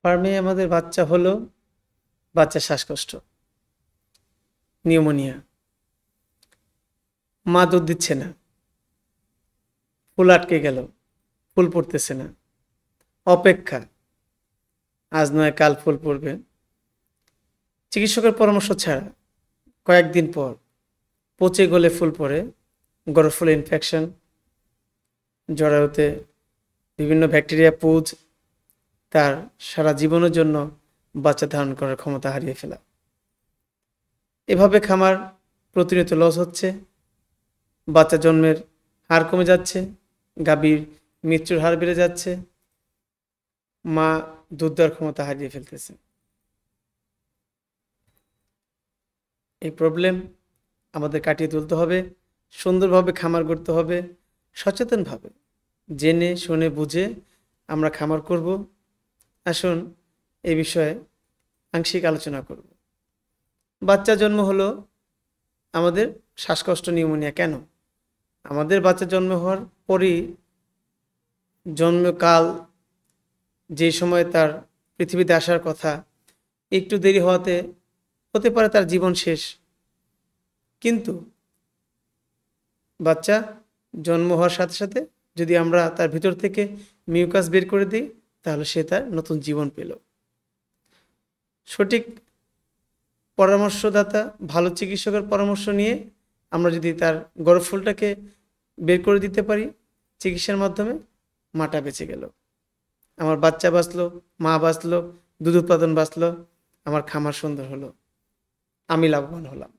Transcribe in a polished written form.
ফার্মে আমাদের বাচ্চা হলো, বাচ্চার শ্বাসকষ্ট, নিউমোনিয়া, মা দুধ দিচ্ছে না, ফুল আটকে গেল, ফুল পড়তেছে না, অপেক্ষা, আজ নয় কাল ফুল পড়বে। চিকিৎসকের পরামর্শ ছাড়া কয়েকদিন পর পচে গলে ফুল পড়ে, গর্ভফুলে ইনফেকশন, জরায়ুতে বিভিন্ন ব্যাকটেরিয়া পুঁজ, তার সারা জীবনের জন্য বাচ্চা ধারণ করার ক্ষমতা হারিয়ে ফেলা। এভাবে খামার প্রতিনিয়ত লস হচ্ছে, বাচ্চা জন্মের হার কমে যাচ্ছে, গাভীর মৃত্যুর হার বেড়ে যাচ্ছে, মা দুধ দেওয়ার ক্ষমতা হারিয়ে ফেলতেছে। এই প্রবলেম আমাদের কাটিয়ে তুলতে হবে, সুন্দরভাবে খামার করতে হবে, সচেতনভাবে জেনে শুনে বুঝে আমরা খামার করব। আসুন এই বিষয়ে আংশিক আলোচনা করব। বাচ্চা জন্ম হলো, আমাদের শ্বাসকষ্ট, নিউমোনিয়া কেন? আমাদের বাচ্চা জন্ম হওয়ার পরই জন্মকাল, যে সময় তার পৃথিবীতে আসার কথা, একটু দেরি হওয়াতে হতে পারে তার জীবন শেষ। কিন্তু বাচ্চা জন্ম হওয়ার সাথে সাথে যদি আমরা তার ভিতর থেকে মিউকাস বের করে দিই, তাহলে সে তার নতুন জীবন পেল। সঠিক পরামর্শদাতা, ভালো চিকিৎসকের পরামর্শ নিয়ে আমরা যদি তার গর্ভফুলটাকে বের করে দিতে পারি চিকিৎসার মাধ্যমে, মাটা বেঁচে গেল, আমার বাচ্চা বাঁচলো, মা বাঁচলো, দুধ উৎপাদন বাঁচলো, আমার খামার সুন্দর হলো, আমি লাভবান হলাম।